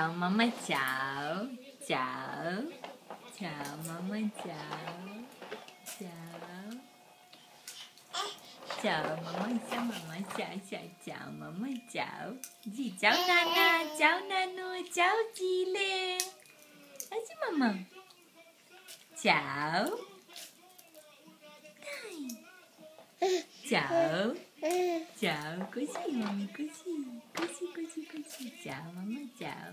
chào mama chào chào chào mama chào mama chào mama chào dì cháu Nana cháu Nano cháu dì Lê chứ mama chào chào chào có gì mami có gì chào mama chào